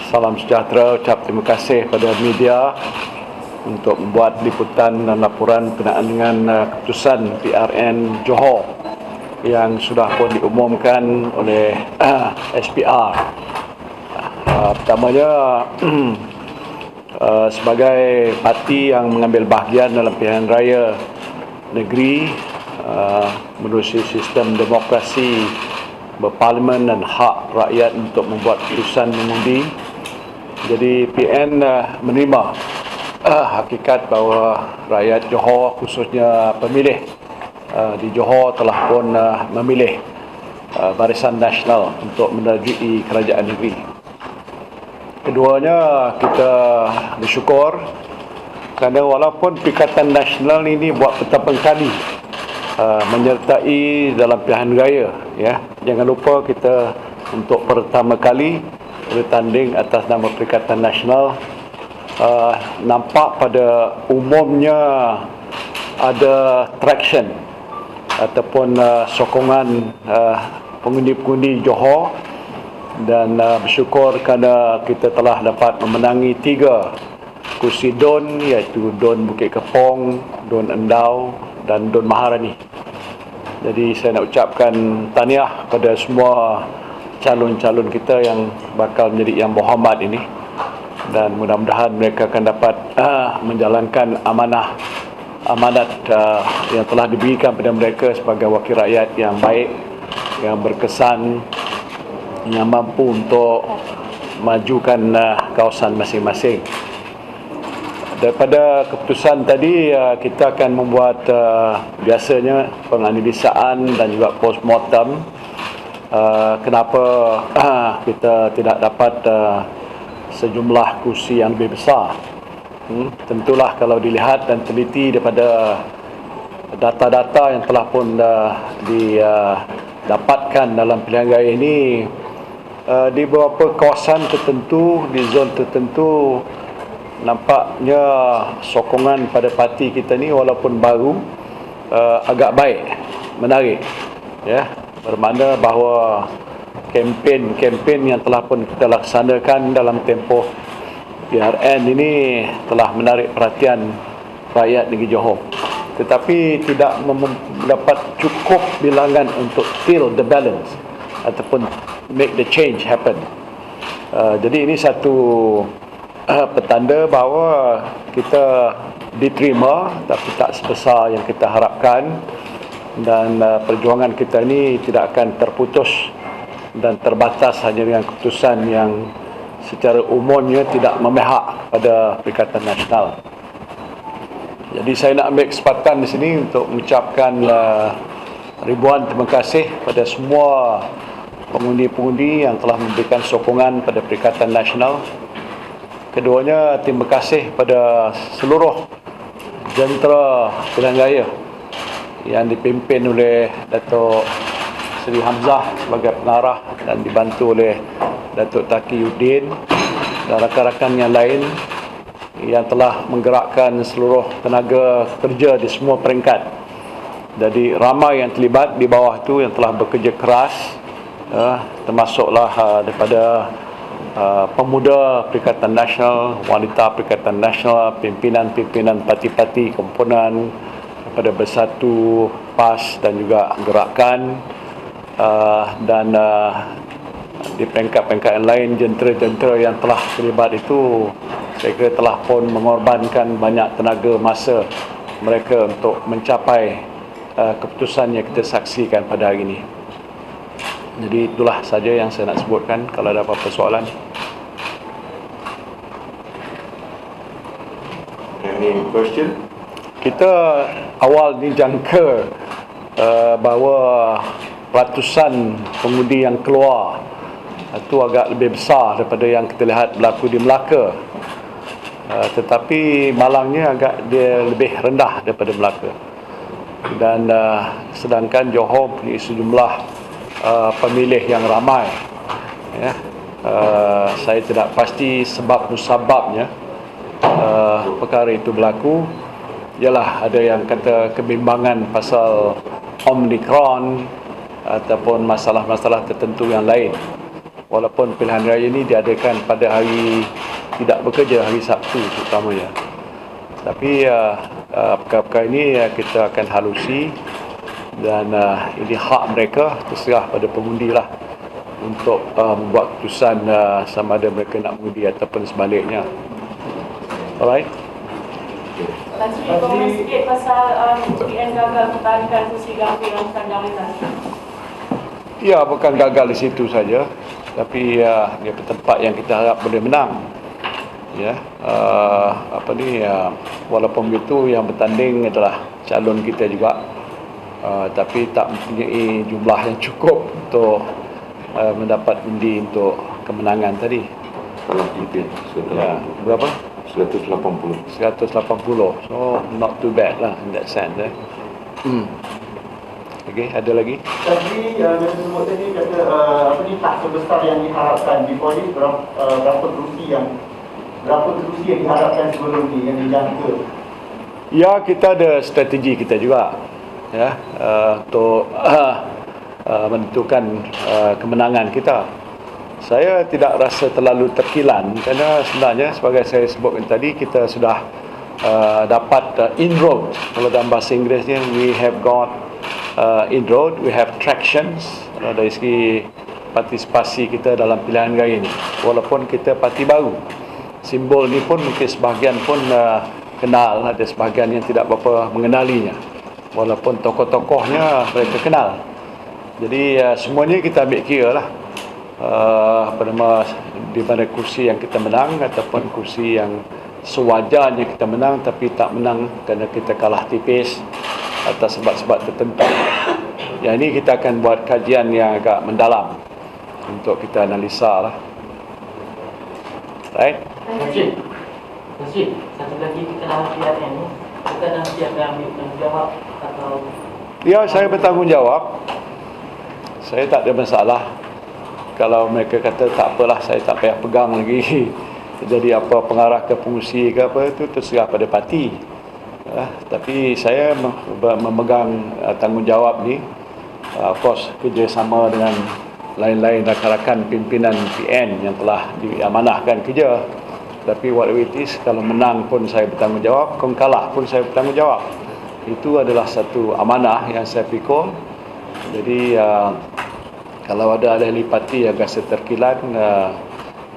salam sejahtera, ucap terima kasih pada media untuk membuat liputan dan laporan berkenaan dengan keputusan PRN Johor yang sudah pun diumumkan oleh SPR. Pertamanya, sebagai parti yang mengambil bahagian dalam pilihan raya negeri menerusi sistem demokrasi berparlimen dan hak rakyat untuk membuat keputusan mengundi. Jadi PN menerima hakikat bahawa rakyat Johor, khususnya pemilih di Johor, telah pun memilih Barisan Nasional untuk menerjui kerajaan negeri. Keduanya, kita bersyukur kerana walaupun Perikatan Nasional ini buat pertama kali menyertai dalam pilihan raya, ya, jangan lupa kita untuk pertama kali bertanding atas nama Perikatan Nasional. Nampak pada umumnya ada traction ataupun sokongan pengundi-pengundi Johor, dan bersyukur kerana kita telah dapat memenangi 3 kursi DUN, iaitu DUN Bukit Kepong, DUN Endau dan DUN Maharani. Jadi saya nak ucapkan tahniah kepada semua calon-calon kita yang bakal menjadi yang berhormat ini, dan mudah-mudahan mereka akan dapat menjalankan amanat yang telah diberikan kepada mereka sebagai wakil rakyat yang baik, yang berkesan, yang mampu untuk majukan kawasan masing-masing. Daripada keputusan tadi, kita akan membuat biasanya penganalisaan dan juga postmortem kenapa kita tidak dapat sejumlah kursi yang lebih besar. Tentulah kalau dilihat dan teliti daripada data-data yang telah pun didapatkan dalam pilihan raya ini, di beberapa kawasan tertentu, di zon tertentu, nampaknya sokongan pada parti kita ni walaupun baru agak baik, menarik, ya, bermakna bahawa kempen yang telah pun kita laksanakan dalam tempoh PRN ini telah menarik perhatian rakyat negeri Johor, tetapi tidak mendapat cukup bilangan untuk tilt the balance ataupun make the change happen. Jadi ini satu petanda bahawa kita diterima, tapi tak sebesar yang kita harapkan, dan perjuangan kita ini tidak akan terputus dan terbatas hanya dengan keputusan yang secara umumnya tidak memihak pada Perikatan Nasional. Jadi saya nak ambil kesempatan di sini untuk mengucapkan ribuan terima kasih pada semua pengundi-pengundi yang telah memberikan sokongan pada Perikatan Nasional. Keduanya, terima kasih pada seluruh jentera pilihan raya yang dipimpin oleh Datuk Seri Hamzah sebagai pengarah dan dibantu oleh Datuk Taqiyuddin dan rakan-rakan yang lain yang telah menggerakkan seluruh tenaga kerja di semua peringkat. Jadi ramai yang terlibat di bawah itu yang telah bekerja keras, termasuklah daripada pemuda Perikatan Nasional, wanita Perikatan Nasional, pimpinan-pimpinan parti-parti komponen daripada Bersatu, PAS dan juga Gerakan, dan di peringkat-peringkat yang lain, jentera-jentera yang telah terlibat itu saya kira telah pun mengorbankan banyak tenaga masa mereka untuk mencapai keputusan yang kita saksikan pada hari ini. Jadi itulah saja yang saya nak sebutkan. Kalau ada apa-apa soalan. Any question? Kita awal ni jangka bahawa ratusan pengundi yang keluar itu agak lebih besar daripada yang kita lihat berlaku di Melaka. Tetapi malangnya agak dia lebih rendah daripada Melaka. Dan sedangkan Johor mempunyai sejumlah pemilih yang ramai, ya. Saya tidak pasti sebab musababnya perkara itu berlaku. Ialah ada yang kata kebimbangan pasal Omicron ataupun masalah-masalah tertentu yang lain. walaupun pilihan raya ini diadakan pada hari tidak bekerja, hari Sabtu terutamanya. Tapi perkara-perkara ini kita akan halusi, dan ini hak mereka, terserah pada pengundi lah untuk membuat keputusan sama ada mereka nak mengundi ataupun sebaliknya. Alright. Tan Sri, komen sikit pasal PN gagal pertarikan kursi Gambir dalam kandang lintas. Ya, bukan gagal di situ saja, tapi dia tempat yang kita harap boleh menang. Ya, walaupun begitu yang bertanding adalah calon kita juga, tapi tak mempunyai jumlah yang cukup untuk mendapat undi untuk kemenangan tadi. Salah pimpin. Ya, berapa? 180. 180. So not too bad lah in that sense. Okey, ada lagi? Tadi yang sebut tadi kata tak sebesar yang diharapkan. Before ni berapa kerusi yang diharapkan sebelum ni yang dijangka? Ya, kita ada strategi kita juga, ya, untuk menentukan kemenangan kita. Saya tidak rasa terlalu terkilan kerana sebenarnya sebagai saya sebutkan tadi, kita sudah dapat inroad. Kalau dalam bahasa Inggerisnya, we have got inroad, we have tractions dari segi partisipasi kita dalam pilihan raya ini. Walaupun kita parti baru, simbol ni pun mungkin sebahagian pun kenal, ada sebahagian yang tidak berapa mengenalinya, walaupun tokoh-tokohnya mereka kenal. Jadi semuanya kita ambil kira lah, di mana kursi yang kita menang ataupun kursi yang sewajarnya kita menang tapi tak menang kerana kita kalah tipis atas sebab-sebab tertentu. Yang ini kita akan buat kajian yang agak mendalam untuk kita analisa lah. Right? Masjid, satu lagi kita dalam PRN ni, kita dah siap ambil tanggungjawab atau? Ya, saya bertanggungjawab. Saya tak ada masalah. Kalau mereka kata tak apalah, saya tak payah pegang lagi. Jadi apa pengarah ke pengurusi ke apa, itu terserah pada parti. Tapi saya memegang tanggungjawab ni, of course kerjasama dengan lain-lain rakan-rakan pimpinan PN yang telah diamanahkan kerja. Tapi whatever it is, kalau menang pun saya bertanggungjawab, kalau kalah pun saya bertanggungjawab. Itu adalah satu amanah yang saya pikul. Jadi kalau ada ahli parti yang rasa terkilan,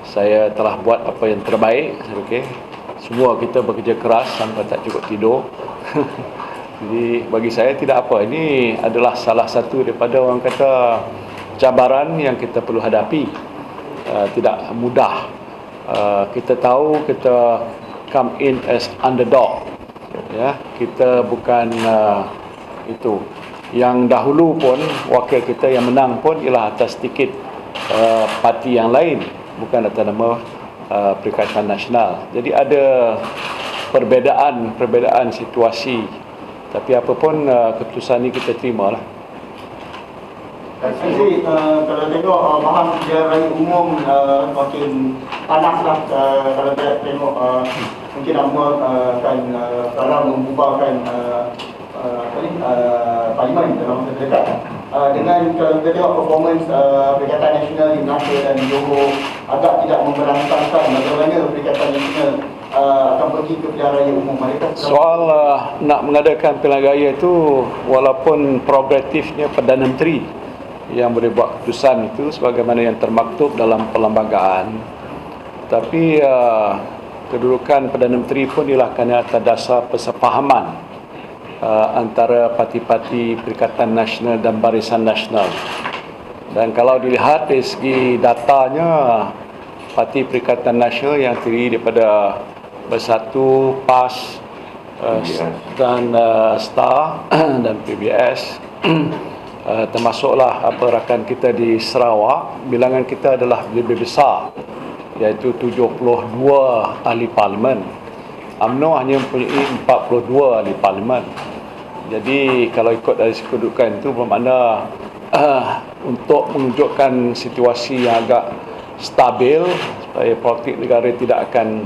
saya telah buat apa yang terbaik. Okay. Semua kita bekerja keras sampai tak cukup tidur. Jadi bagi saya tidak apa. Ini adalah salah satu daripada orang kata cabaran yang kita perlu hadapi. Tidak mudah. Kita tahu kita come in as underdog. Ya, kita bukan itu. Yang dahulu pun wakil kita yang menang pun ialah atas tiket parti yang lain, bukan atas nama Perikatan Nasional. Jadi ada perbezaan situasi. Tapi apapun keputusan ini kita terima lah. Jadi kalau tengok bahan pilihan raya umum makin panas lah. Kalau kita tengok mungkin nama akan sekarang membubarkan parlimen dalam masa terdekat. Dengan kalau kita tengok performance Perikatan Nasional di Melaka dan Johor agak tidak memerangsangkan bagaimana Perikatan Nasional akan pergi ke pilihan raya umum mereka. Soal nak mengadakan pilihan raya itu, walaupun progresifnya Perdana Menteri yang boleh buat keputusan itu sebagaimana yang termaktub dalam perlembagaan, tapi kedudukan Perdana Menteri pun ialah kerana atas dasar persefahaman antara parti-parti Perikatan Nasional dan Barisan Nasional. Dan kalau dilihat dari segi datanya, parti Perikatan Nasional yang terdiri daripada Bersatu, PAS dan STAR dan PBS, termasuklah rakan kita di Sarawak, bilangan kita adalah lebih besar, iaitu 72 ahli parlimen. UMNO hanya mempunyai 42 ahli parlimen. Jadi kalau ikut dari kedudukan itu bermakna untuk menunjukkan situasi yang agak stabil supaya politik negara tidak akan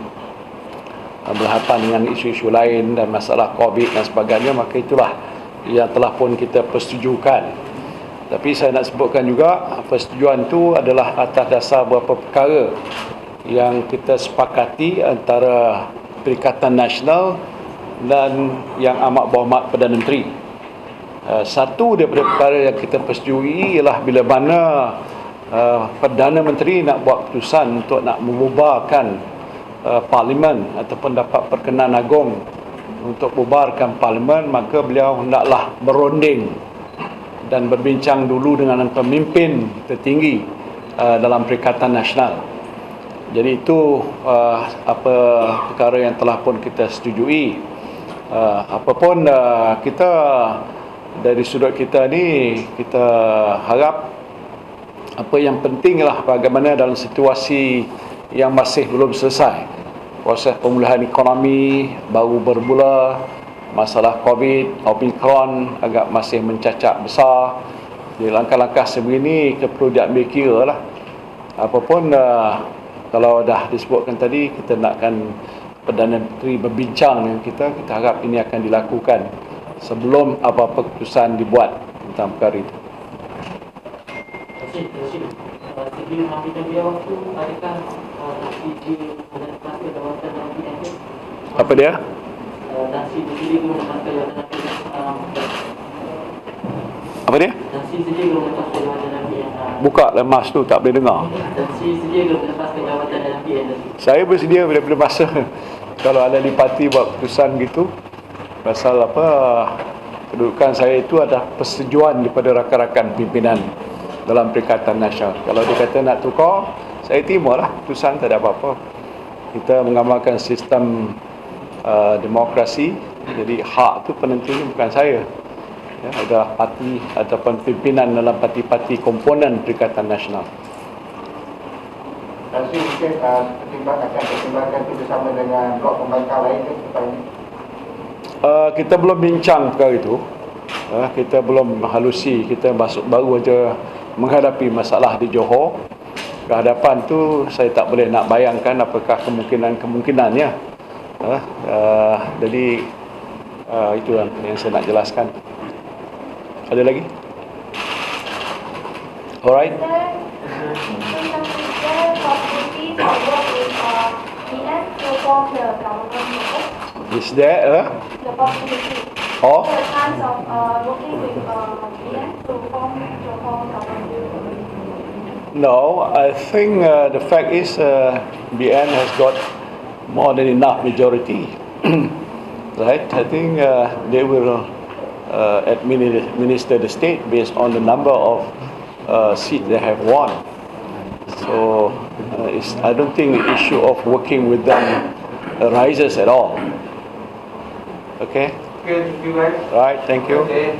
berhadapan dengan isu-isu lain dan masalah COVID dan sebagainya, maka itulah yang telah pun kita persetujukan. Tapi saya nak sebutkan juga persetujuan itu adalah atas dasar beberapa perkara yang kita sepakati antara Perikatan Nasional dan Yang Amat Berhormat Perdana Menteri. Satu daripada perkara yang kita persetujui ialah bila mana Perdana Menteri nak buat keputusan untuk nak membubarkan Parlimen ataupun dapat perkenan agung untuk bubarkan Parlimen, maka beliau hendaklah berunding dan berbincang dulu dengan pemimpin tertinggi dalam Perikatan Nasional. Jadi itu apa perkara yang telah pun kita setujui. Apapun kita dari sudut kita ni, kita harap apa yang penting ialah bagaimana dalam situasi yang masih belum selesai, proses pemulihan ekonomi baru bermula, masalah COVID, Omicron agak masih mencacak besar. Jadi langkah-langkah sebegini kita perlu diambil kira lah. Apapun kalau dah disebutkan tadi, kita nakkan Perdana Menteri berbincang dengan kita harap ini akan dilakukan sebelum apa-apa keputusan dibuat tentang perkara itu. Sebelum ambil beliau waktu, adakah taksi dia menempatkan jawatan dalam PN? Apa dia? Taksi sendiri belum menempatkan jawatan dalam PN. Apa dia? Taksi sendiri belum menempatkan jawatan dalam PN. Buka lemas tu, tak boleh dengar. Taksi sendiri belum menempatkan jawatan dalam PN. Saya bersedia bila masa kalau ada di parti buat keputusan gitu. Pasal apa, kedudukan saya itu ada persetujuan daripada rakan-rakan pimpinan dalam Perikatan Nasional. Kalau dia kata nak tukar, saya terimalah keputusan, tak ada apa-apa. Kita mengamalkan sistem demokrasi, jadi hak tu penentunya bukan saya. Ya, ada parti ataupun pimpinan dalam parti-parti komponen Perikatan Nasional. Dan mungkin pertimbangkan itu bersama dengan blok pembangkang lain ke supaya kita belum bincang perkara itu. Kita belum halusi, kita baru aja menghadapi masalah di Johor. Kehadapan tu saya tak boleh nak bayangkan apakah kemungkinannya. Jadi itu yang saya nak jelaskan. Ada lagi? Alright. Is there The possibility. or The chance of working with BN to form government. no? I think the fact is BN has got more than enough majority, right? I think they will administer the state based on the number of seats they have won. So I don't think the issue of working with them arises at all. Okay? thank you guys. Right, thank you. Okay,